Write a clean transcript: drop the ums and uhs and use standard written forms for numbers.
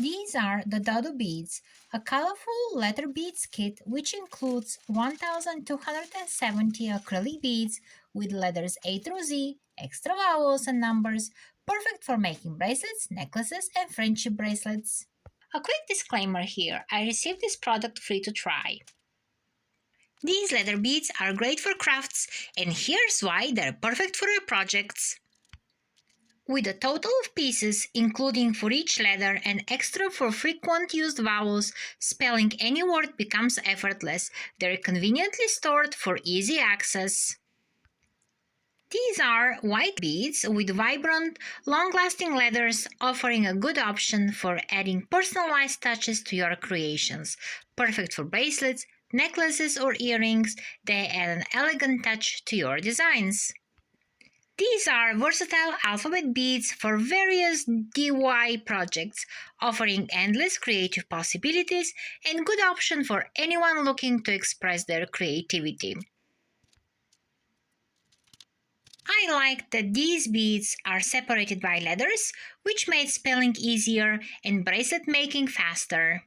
These are the DoDoBeads, a colorful letter beads kit which includes 1270 acrylic beads with letters A through Z, extra vowels and numbers, perfect for making bracelets, necklaces, and friendship bracelets. A quick disclaimer here, I received this product free to try. These letter beads are great for crafts, and here's why they're perfect for your projects. With a total of pieces, including for each letter and extra for frequent used vowels, spelling any word becomes effortless. They're conveniently stored for easy access. These are white beads with vibrant, long-lasting letters, offering a good option for adding personalized touches to your creations. Perfect for bracelets, necklaces, or earrings, they add an elegant touch to your designs. These are versatile alphabet beads for various DIY projects, offering endless creative possibilities and good option for anyone looking to express their creativity. I like that these beads are separated by letters, which made spelling easier and bracelet making faster.